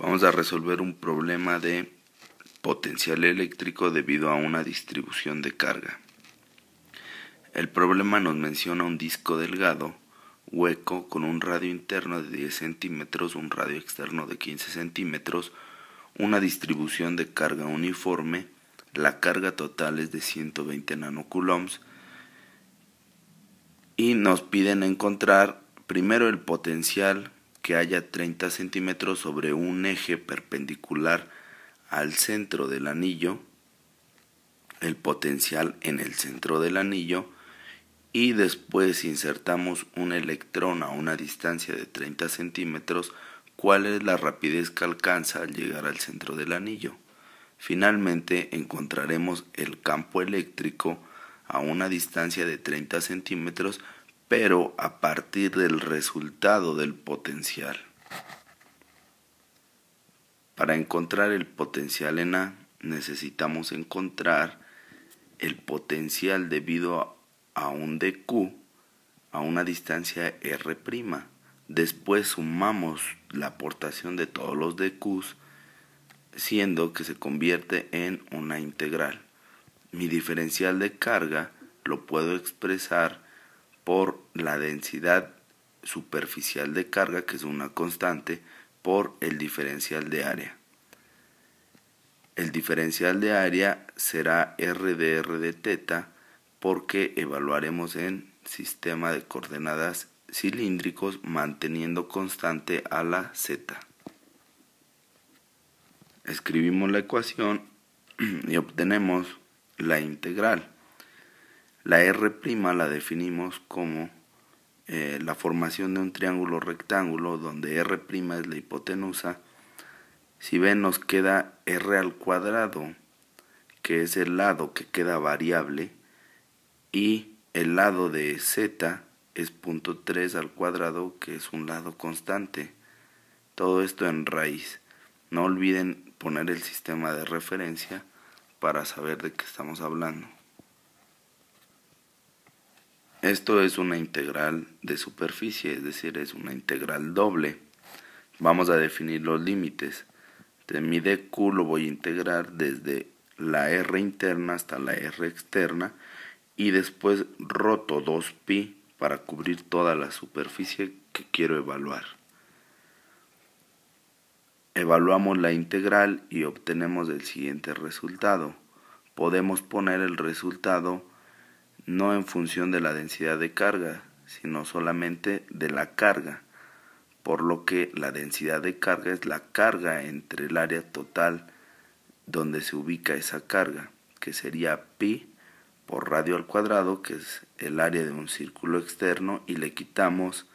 Vamos a resolver un problema de potencial eléctrico debido a una distribución de carga. El problema nos menciona un disco delgado, hueco, con un radio interno de 10 centímetros, un radio externo de 15 centímetros, una distribución de carga uniforme, la carga total es de 120 nanocoulombs y nos piden encontrar primero el potencial que haya 30 centímetros sobre un eje perpendicular al centro del anillo, el potencial en el centro del anillo, y después insertamos un electrón a una distancia de 30 centímetros, cuál es la rapidez que alcanza al llegar al centro del anillo. Finalmente encontraremos el campo eléctrico a una distancia de 30 centímetros, pero a partir del resultado del potencial. Para encontrar el potencial en A, necesitamos encontrar el potencial debido a un dQ a una distancia R'. Después sumamos la aportación de todos los dQs, siendo que se convierte en una integral. Mi diferencial de carga lo puedo expresar por la densidad superficial de carga, que es una constante, por el diferencial de área. El diferencial de área será R de R de teta, porque evaluaremos en sistema de coordenadas cilíndricos manteniendo constante a la z. Escribimos la ecuación y obtenemos la integral. La R' la definimos como la formación de un triángulo rectángulo donde R' es la hipotenusa. Si ven, nos queda R al cuadrado, que es el lado que queda variable, y el lado de z es 0.3 al cuadrado, que es un lado constante. Todo esto en raíz. No olviden poner el sistema de referencia para saber de qué estamos hablando. Esto es una integral de superficie, es decir, es una integral doble. Vamos a definir los límites. De mi dq lo voy a integrar desde la R interna hasta la R externa y después roto 2pi para cubrir toda la superficie que quiero evaluar. Evaluamos la integral y obtenemos el siguiente resultado. Podemos poner el resultado no en función de la densidad de carga, sino solamente de la carga, por lo que la densidad de carga es la carga entre el área total donde se ubica esa carga, que sería pi por radio al cuadrado, que es el área de un círculo externo, y le quitamos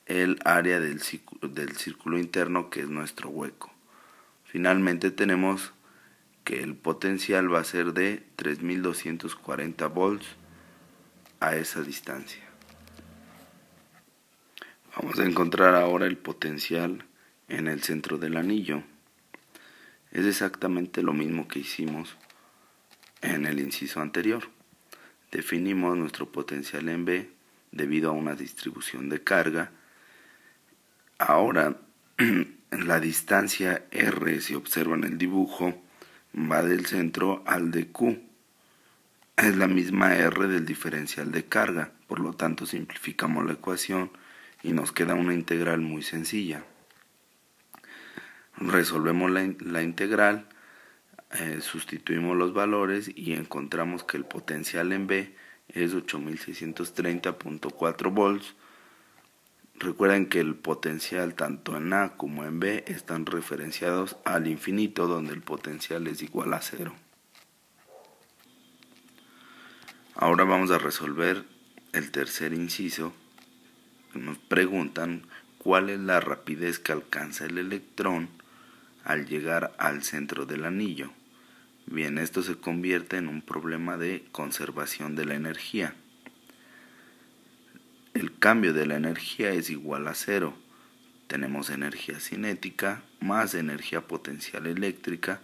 el área del círculo interno, que es nuestro hueco. Finalmente tenemos que el potencial va a ser de 3240 volts a esa distancia. Vamos a encontrar ahora el potencial en el centro del anillo. Es exactamente lo mismo que hicimos en el inciso anterior. Definimos nuestro potencial en B debido a una distribución de carga. Ahora la distancia R, si observan el dibujo, va del centro al dQ. Es la misma R del diferencial de carga, por lo tanto simplificamos la ecuación y nos queda una integral muy sencilla. Resolvemos la integral, sustituimos los valores y encontramos que el potencial en B es 8630.4 volts. Recuerden que el potencial tanto en A como en B están referenciados al infinito, donde el potencial es igual a 0. Ahora vamos a resolver el tercer inciso. Nos preguntan cuál es la rapidez que alcanza el electrón al llegar al centro del anillo. Bien, esto se convierte en un problema de conservación de la energía. El cambio de la energía es igual a 0. Tenemos energía cinética más energía potencial eléctrica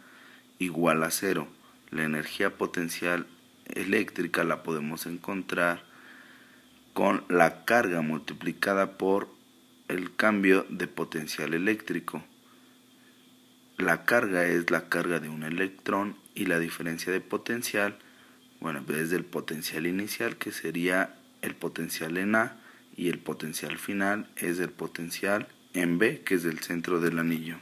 igual a 0. La energía potencial eléctrica la podemos encontrar con la carga multiplicada por el cambio de potencial eléctrico. la carga es la carga de un electrón y la diferencia de potencial, bueno, es del potencial inicial, que sería el potencial en A, y el potencial final es el potencial en B, que es del centro del anillo.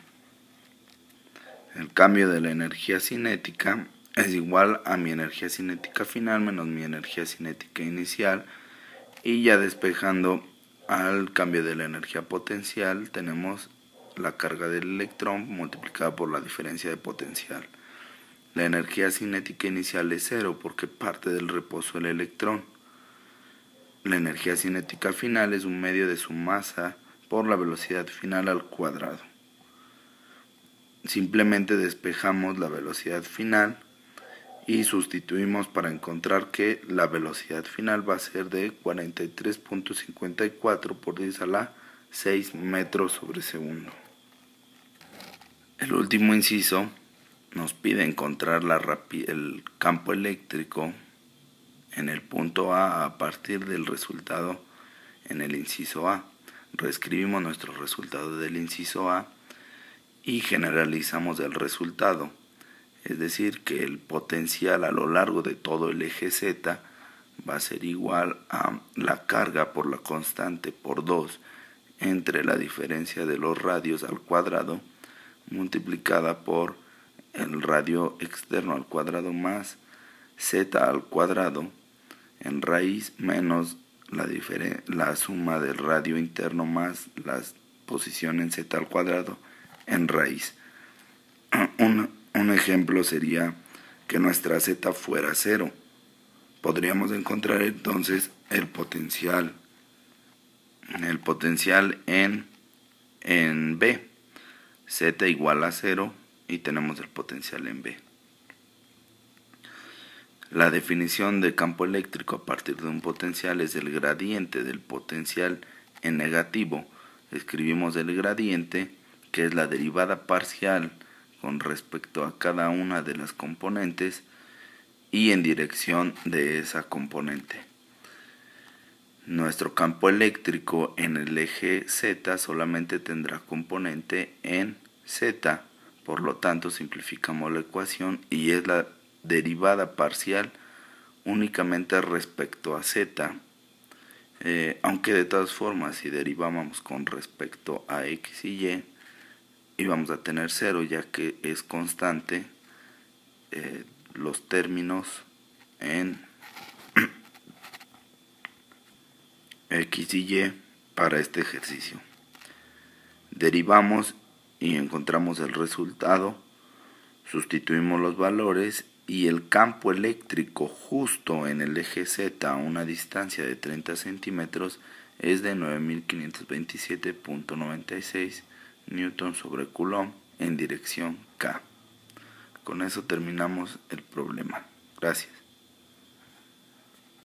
El cambio de la energía cinética es igual a mi energía cinética final menos mi energía cinética inicial, y ya despejando al cambio de la energía potencial tenemos la carga del electrón multiplicada por la diferencia de potencial. La energía cinética inicial es 0 porque parte del reposo del electrón. La energía cinética final es un medio de su masa por la velocidad final al cuadrado. Simplemente despejamos la velocidad final y sustituimos para encontrar que la velocidad final va a ser de 43.54 por 10 a la 6 metros sobre segundo. El último inciso nos pide encontrar el campo eléctrico en el punto A partir del resultado en el inciso A. Reescribimos nuestro resultado del inciso A y generalizamos el resultado. Es decir, que el potencial a lo largo de todo el eje Z va a ser igual a la carga por la constante por 2 entre la diferencia de los radios al cuadrado multiplicada por el radio externo al cuadrado más Z al cuadrado en raíz menos la suma del radio interno más la posición en Z al cuadrado en raíz. Un ejemplo sería que nuestra Z fuera 0. Podríamos encontrar entonces el potencial en B. Z igual a 0 y tenemos el potencial en B. La definición de campo eléctrico a partir de un potencial es el gradiente del potencial en negativo. Escribimos el gradiente, que es la derivada parcial con respecto a cada una de las componentes y en dirección de esa componente. Nuestro campo eléctrico en el eje Z solamente tendrá componente en Z, por lo tanto simplificamos la ecuación y es la derivada parcial únicamente respecto a Z, aunque de todas formas si derivamos con respecto a X y Y íbamos a tener 0 ya que es constante los términos en X y Y para este ejercicio. Derivamos y encontramos el resultado, sustituimos los valores y el campo eléctrico justo en el eje Z a una distancia de 30 centímetros es de 9527.96 Newton sobre Coulomb en dirección K. Con eso terminamos el problema. Gracias.